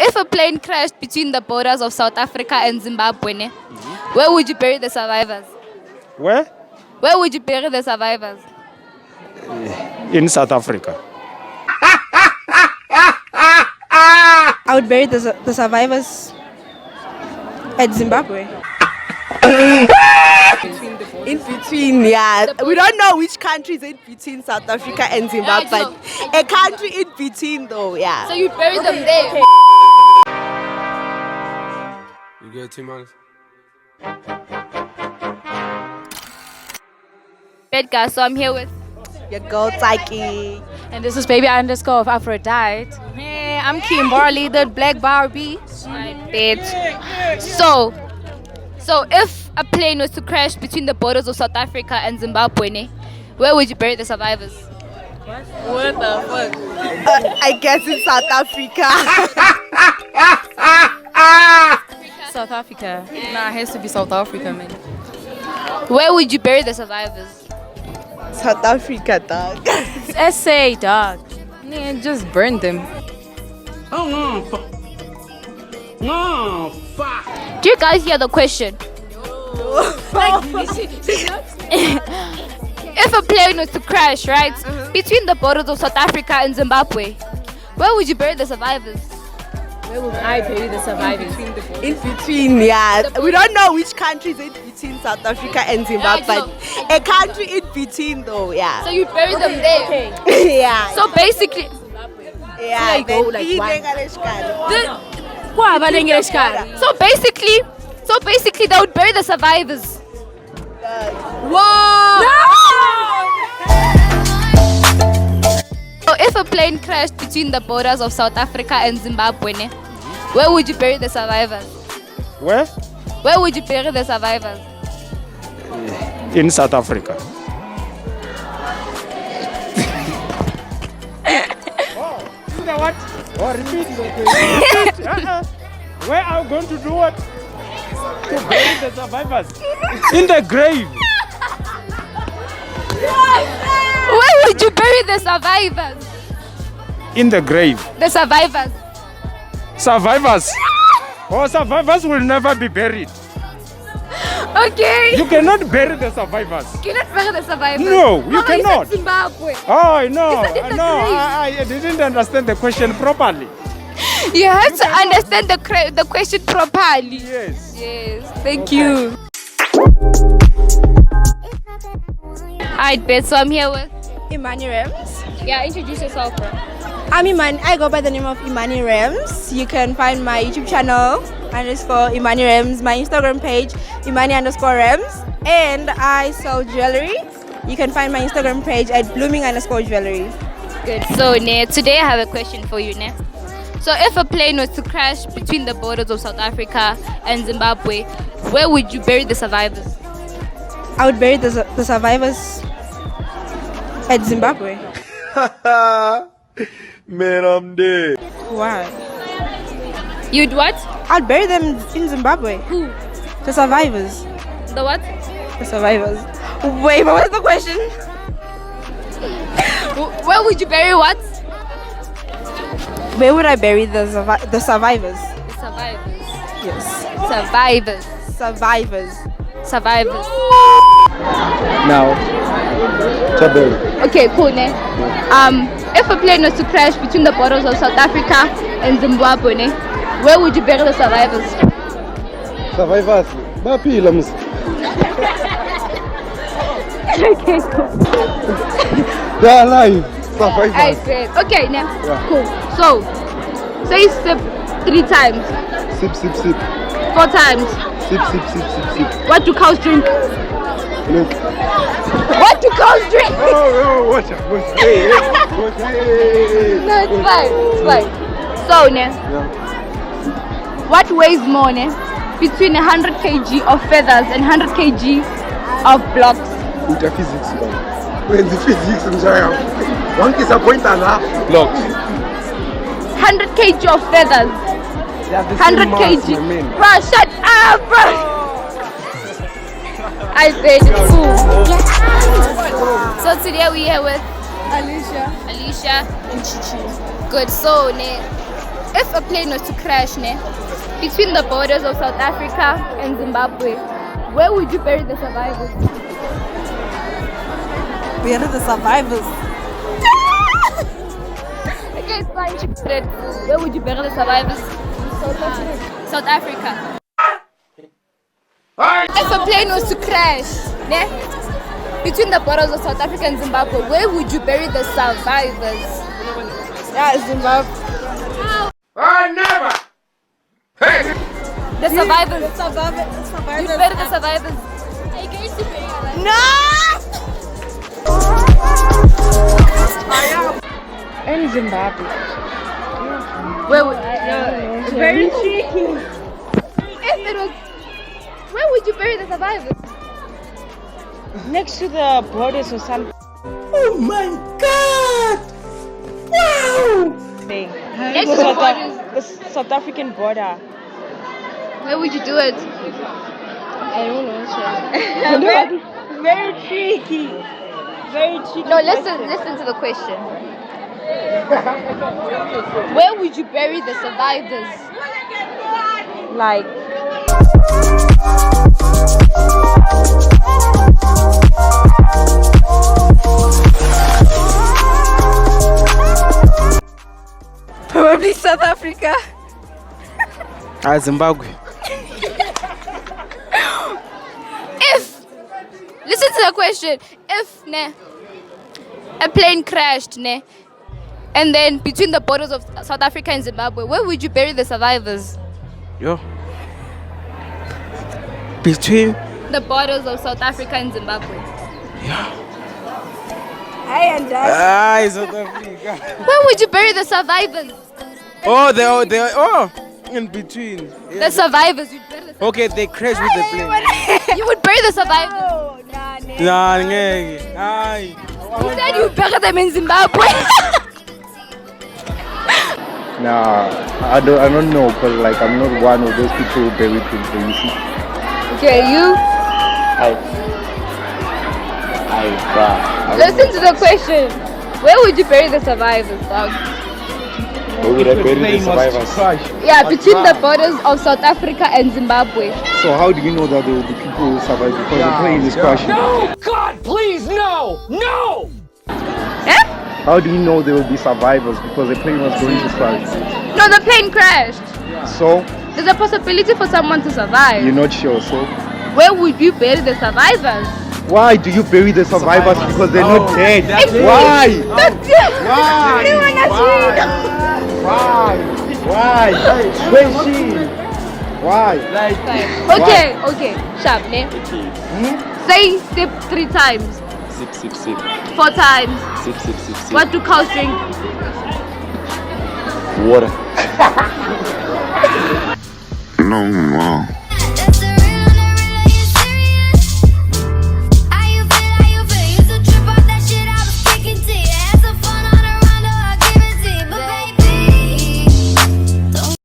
if a plane crashed between the borders of South Africa and Zimbabwe, where would you bury the survivors? Where? Where would you bury the survivors? In South Africa. I would bury the survivors at Zimbabwe. In between, yeah. We don't know which country is in between South Africa and Zimbabwe, but a country in between, though, yeah. So you bury them there. You get 2 months? Bad guy, so I'm here with. Your girl, Taki. And this is baby underscore of Aphrodite. Hey, I'm Kimberly, the Black Barbie. So if a plane was to crash between the borders of South Africa and Zimbabwe, where would you bury the survivors? What the fuck? I guess in South Africa. South Africa. Nah, it has to be South Africa, man. Where would you bury the survivors? South Africa, dog. It's SA, dog. Yeah, just burn them. Oh no, no, fuck. Do you guys hear the question? If a plane was to crash, right, between the borders of South Africa and Zimbabwe, where would you bury the survivors? Where would I bury the survivors? In between, yeah. We don't know which country is in between South Africa and Zimbabwe, but a country in between, though, yeah. So you bury them there. Yeah. So basically, yeah. go, like, so basically, they would bury the survivors. Whoa! So if a plane crashed between the borders of South Africa and Zimbabwe, where would you bury the survivors? Where? Where would you bury the survivors? In South Africa. You know what? Oh, repeat. Where are we going to do what? To bury the survivors. In the grave. Where would you bury the survivors? In the grave. The survivors. Survivors. Oh, survivors will never be buried. Okay. You cannot bury the survivors. You cannot bury the survivors. No, you Mama, cannot. You said Zimbabwe. Oh, no. You said in the No, grave. I didn't understand the question properly. You have to understand the question properly. Yes. Yes. Thank you. Alright, Bet. So I'm here with. Imani Rams. Yeah, introduce yourself, bro. I'm Imani. I go by the name of Imani Rams. You can find my YouTube channel _ Imani Rams, my Instagram page Imani _ Rams, and I sell jewelry. You can find my Instagram page at blooming _ jewelry. Good. So, today I have a question for you, So, if a plane was to crash between the borders of South Africa and Zimbabwe, where would you bury the survivors? I would bury the survivors at Zimbabwe. Man, I'm dead. Why? You'd what? I'd bury them in Zimbabwe. Who? The survivors. The what? The survivors. Wait, but what's the question? Where would you bury what? Where would I bury the survivors? The survivors. Yes. Survivors. Survivors. Now, Chabel. Okay, cool, if a plane was to crash between the borders of South Africa and Zimbabwe, where would you bury the survivors? Survivors. Baphila mus. Okay, cool. They're alive. Survivors. I said, okay, cool. So, say sip 3 times. Sip, sip, sip. 4 times. Sip, sip, sip, sip, sip. What do cows drink? Milk. What do cows drink? Oh, watch out. Hey. No, it's fine. So, what weighs more, between 100 kg of feathers and 100 kg of blocks? Uta physics. When the physics njaya. One disappointer na. Blocks. 100 kg of feathers. 100 kg. Bro, shut up, bro. I said it's cool. So today we here with Alicia Alicia and Chichi. Good. So if a plane was to crash, ne, between the borders of South Africa and Zimbabwe, where would you bury the survivors? We are the survivors. Okay, it's fine. She said, where would you bury the survivors? South Africa. If a plane was to crash, ne, between the borders of South Africa and Zimbabwe, where would you bury the survivors? Yeah, Zimbabwe. Never! Hey! The survivors. You Survivors. bury the survivors. Are you going to bury them? No! In Zimbabwe. Where would Very cheeky. if it was? Where would you bury the survivors? Next to the borders or something. Oh my God! Wow! Next to the borders. The South African border. Where would you do it? I don't know. Very tricky. Very tricky. No, listen to the question. Where would you bury the survivors? Like, Probably South Africa. Zimbabwe. Listen to the question. If ne, a plane crashed, ne, and then between the borders of South Africa and Zimbabwe, where would you bury the survivors? Yo. Between. The borders of South Africa and Zimbabwe. I and that. South Africa. Where would you bury the survivors? In between. The survivors. You'd bury the Okay, they crashed with the plane. You would bury the survivors. Oh, nah. Nah, ngeke. Aye. You said you'd bury them in Zimbabwe. Nah, I don't know, but like I'm not one of those people who bury people. You see, Okay, you listen to the question. Where would you bury the survivors, dog? where would I bury the survivors? Yeah, between the borders of South Africa and Zimbabwe. So how do you know that there will be people who survive because the plane is crashing? God, please, no! No! How do you know there will be survivors because the plane was going to crash? No, the plane crashed. So There's a possibility for someone to survive. you're not sure. So Where would you bury the survivors? why do you bury the survivors because they're not dead? Why? Why? Question. Why? Okay, sharp, ne? Say sip 3 times. Sip. 4 times. Sip. What do cows drink? Water. No.